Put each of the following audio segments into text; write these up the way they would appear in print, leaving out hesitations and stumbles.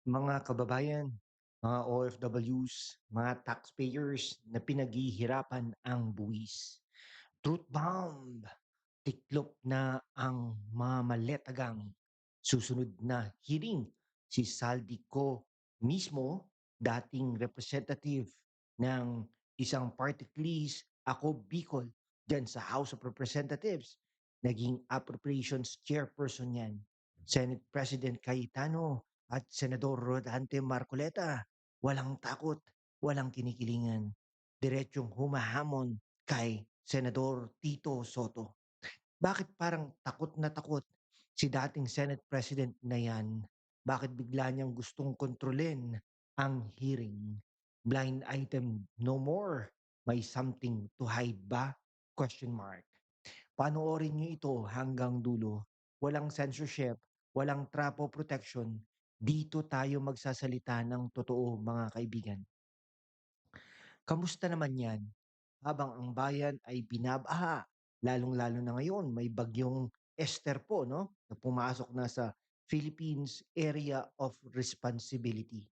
Mga kababayan, mga OFWs, mga taxpayers na pinaghihirapan ang buwis. Truth bomb! Tiklop na ang mamaletagang susunod na hearing. Si Saldico mismo, dating representative ng isang party list, ako Bicol, dyan sa House of Representatives. Naging appropriations chairperson yan. Senate President Cayetano at Senador Rodante Marcoleta. Walang takot, walang kinikilingan. Diretsyong humahamon kay Senador Tito Soto. Bakit parang takot na takot si dating Senate President na yan? Bakit bigla niyang gustong kontrolin ang hearing? Blind item no more. May something to hide ba? Question mark. Panoorin niyo ito hanggang dulo. Walang censorship, walang trapo protection. Dito tayo magsasalita ng totoo, mga kaibigan. Kamusta naman yan? Habang ang bayan ay binabaha, lalong-lalo na ngayon, may bagyong Esther po, no? Na pumasok na sa Philippines Area of Responsibility.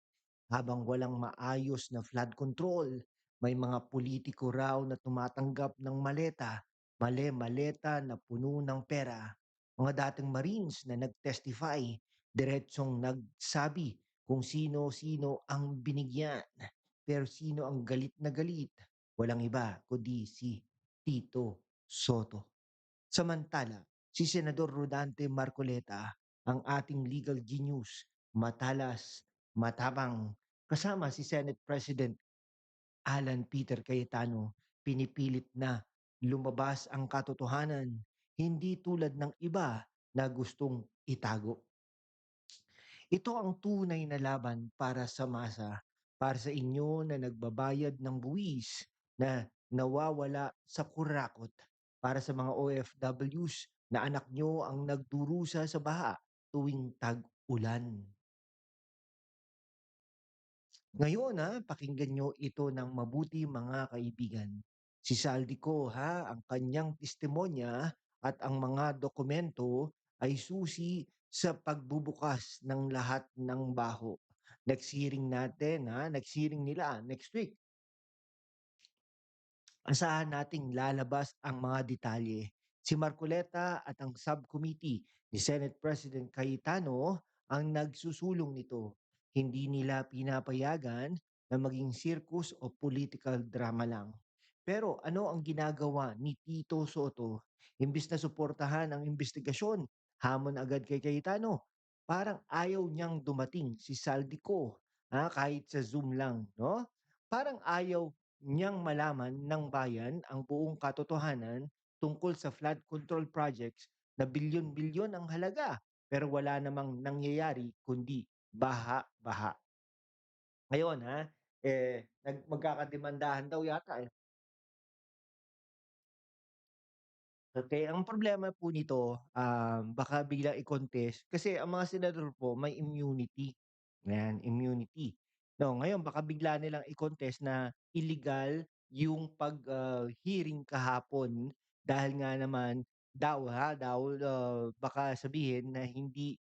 Habang walang maayos na flood control, may mga politiko raw na tumatanggap ng maleta, maleta na puno ng pera. Mga dating Marines na nag-testify, diretsong nagsabi kung sino-sino ang binigyan. Pero sino ang galit na galit? Walang iba kundi si Tito Soto. Samantala, si Senador Rodante Marcoleta, ang ating legal genius, matalas, matapang, kasama si Senate President Alan Peter Cayetano, pinipilit na lumabas ang katotohanan, hindi tulad ng iba na gustong itago. Ito ang tunay na laban para sa masa, para sa inyo na nagbabayad ng buwis, na nawawala sa kurakot, para sa mga OFWs na anak nyo ang nagdurusa sa baha tuwing tag-ulan. Ngayon pakinggan nyo ito ng mabuti mga kaibigan. Si Saldico ang kanyang testimonya at ang mga dokumento ay susi sa pagbubukas ng lahat ng baho. Nagsiring natin nagsiring nila next week. Asahan nating lalabas ang mga detalye. Si Marcoleta at ang subcommittee ni Senate President Cayetano ang nagsusulong nito. Hindi nila pinapayagan na maging circus o political drama lang. Pero ano ang ginagawa ni Tito Soto? Imbis na suportahan ang investigasyon, hamon agad kay Cayetano. Parang ayaw niyang dumating si Saldico, kahit sa Zoom lang, no? Parang ayaw niyang malaman ng bayan ang buong katotohanan tungkol sa flood control projects na bilyon-bilyon ang halaga pero wala namang nangyayari kundi baha-baha. Ngayon magkakademandahan daw yata. Okay, ang problema po nito, baka biglang i-contest kasi ang mga senador po may immunity, yan, immunity. No, ngayon baka bigla nilang i-contest na illegal yung hearing kahapon dahil nga naman baka sabihin na hindi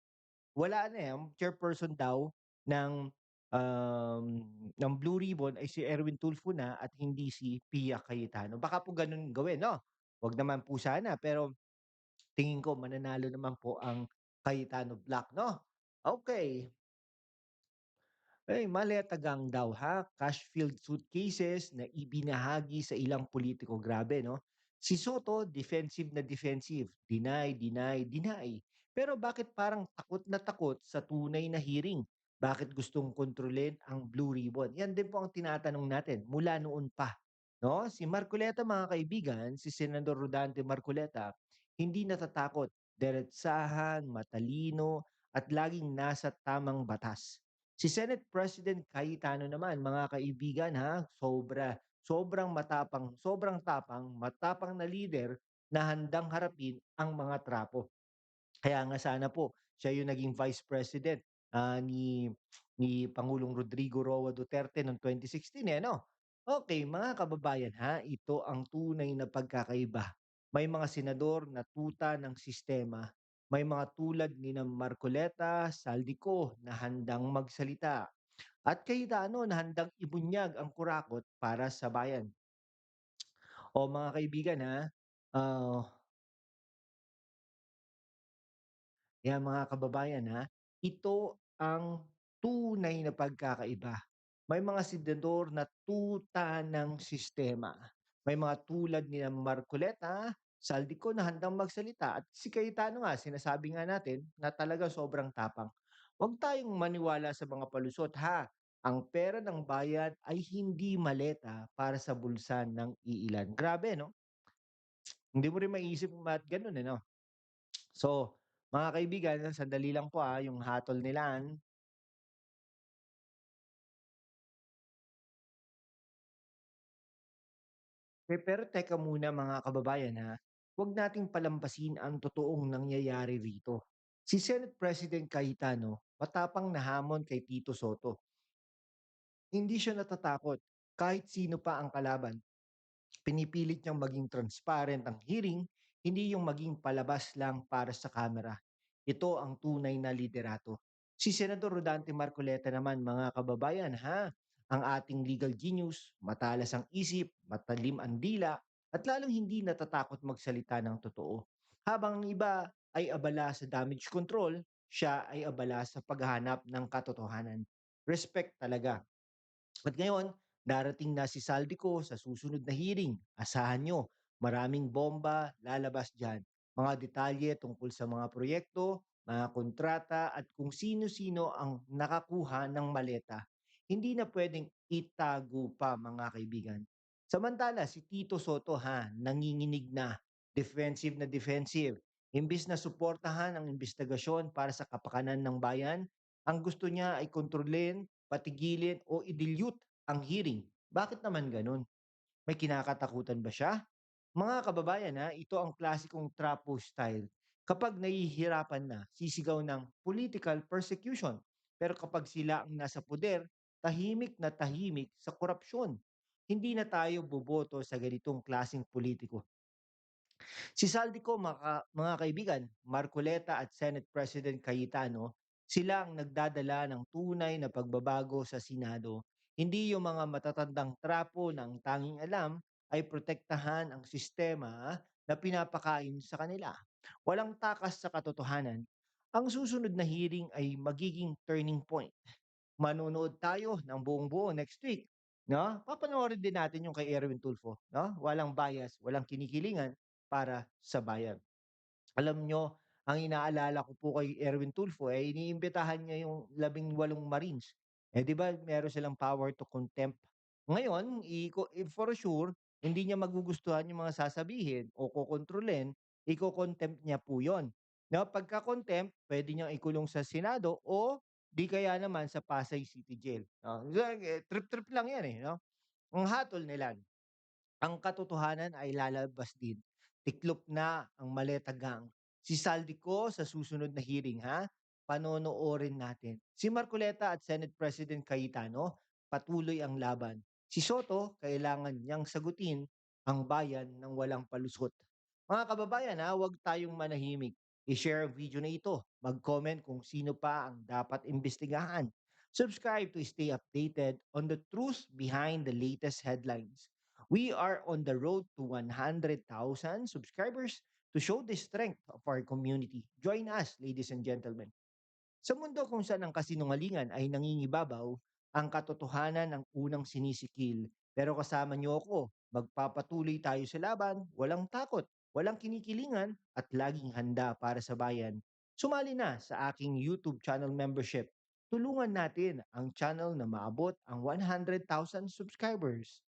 wala na, ang chairperson daw ng, um, ng Blue Ribbon ay si Erwin Tulfo na at hindi si Pia Cayetano. Baka po gano'n gawin 'no? Wag naman po sana, pero tingin ko mananalo naman po ang Cayetano Black 'no? Okay. Ay, maletagang daw cash-filled suitcases na ibinahagi sa ilang politiko. Grabe, no? Si Soto, defensive na defensive. Deny, deny, deny. Pero bakit parang takot na takot sa tunay na hearing? Bakit gustong kontrolin ang Blue Ribbon? Yan din po ang tinatanong natin mula noon pa. No? Si Marcoleta, mga kaibigan, si Senador Rodante Marcoleta, hindi natatakot. Diretsahan, matalino, at laging nasa tamang batas. Si Senate President Cayetano naman, mga kaibigan sobrang matapang, sobrang tapang, matapang na leader na handang harapin ang mga trapo. Kaya nga sana po siya yung naging Vice President ni Pangulong Rodrigo Roa Duterte noong 2016 no? Okay, mga kababayan ito ang tunay na pagkakaiba. May mga senador na tuta ng sistema, May mga tulad ni na Marcoleta, Saldico na handang magsalita at Cayetano na handang ibunyag ang kurakot para sa bayan. O mga kaibigan ha, ah, yan mga kababayan ha, ito ang tunay na pagkakaiba. May mga senador na tuta ng sistema. May mga tulad ni Marcoleta, Saldico na handang magsalita at si Cayetano nga sinasabi nga natin na talaga sobrang tapang. Huwag tayong maniwala sa mga palusot ha. Ang pera ng bayan ay hindi maleta para sa bulsa ng iilan. Grabe no? Hindi mo rin maiisip ba't ganun eh no? So, mga kaibigan, sandali lang po yung hatol nila. Pero teka muna mga kababayan ha, huwag nating palampasin ang totoong nangyayari rito. Si Senate President Cayetano, matapang na hamon kay Tito Soto. Hindi siya natatakot kahit sino pa ang kalaban. Pinipilit niyang maging transparent ang hearing, hindi yung maging palabas lang para sa kamera. Ito ang tunay na liderato. Si Senador Rodante Marcoleta naman mga kababayan ha, ang ating legal genius, matalas ang isip, matalim ang dila, at lalong hindi natatakot magsalita ng totoo. Habang ang iba ay abala sa damage control, siya ay abala sa paghahanap ng katotohanan. Respect talaga. At ngayon, darating na si Saldico sa susunod na hearing. Asahan nyo, maraming bomba lalabas dyan. Mga detalye tungkol sa mga proyekto, mga kontrata at kung sino-sino ang nakakuha ng maleta. Hindi na pwedeng itago pa mga kaibigan. Samantala, si Tito Soto nanginginig na defensive. Imbis na suportahan ang investigasyon para sa kapakanan ng bayan, ang gusto niya ay kontrolin, patigilin o i-dilute ang hearing. Bakit naman ganun? May kinakatakutan ba siya? Mga kababayan ito ang klasikong trapo style. Kapag nahihirapan na, sisigaw ng political persecution. Pero kapag sila ang nasa poder, tahimik na tahimik sa korupsyon. Hindi na tayo boboto sa ganitong klasing politiko. Si Saldico, mga kaibigan, Marcoleta at Senate President Cayetano, sila ang nagdadala ng tunay na pagbabago sa Senado. Hindi yung mga matatandang trapo na ang tanging alam ay protektahan ang sistema na pinapakain sa kanila. Walang takas sa katotohanan. Ang susunod na hearing ay magiging turning point. Manonood tayo ng buong-buo next week, 'no? Papanoorin din natin yung kay Erwin Tulfo, 'no? Walang bias, walang kinikilingan para sa bayan. Alam nyo, ang inaalala ko po kay Erwin Tulfo, iniimbitahan niya yung 18 Marines. Eh, 'di ba meron silang power to contempt. Ngayon, for sure, hindi niya magugustuhan yung mga sasabihin o kokontrolin, iko-contempt niya po 'yon. No, pagka-contempt, pwede niyang ikulong sa Senado o di kaya naman sa Pasay City Jail, no? Trip-trip lang 'yan, no? Ang hatol nila ang katotohanan ay lalabas din. Tiklop na ang Maleta Gang. Si Saldico sa susunod na hearing panonoorin natin. Si Marcoleta at Senate President Cayetano, patuloy ang laban. Si Soto, kailangan niyang sagutin ang bayan ng walang palusot. Mga kababayan huwag tayong manahimik. I-share ang video na ito. Mag-comment kung sino pa ang dapat imbestigahan. Subscribe to stay updated on the truth behind the latest headlines. We are on the road to 100,000 subscribers to show the strength of our community. Join us, ladies and gentlemen. Sa mundo kung saan ang kasinungalingan ay nangingibabaw, ang katotohanan ang unang sinisikil. Pero kasama niyo ako, magpapatuloy tayo sa laban, walang takot, walang kinikilingan, at laging handa para sa bayan. Sumali na sa aking YouTube channel membership. Tulungan natin ang channel na maabot ang 100,000 subscribers.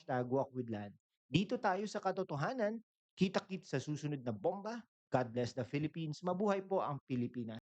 #WalkWithLand. Dito tayo sa katotohanan, kita-kit sa susunod na bomba. God bless the Philippines. Mabuhay po ang Pilipinas.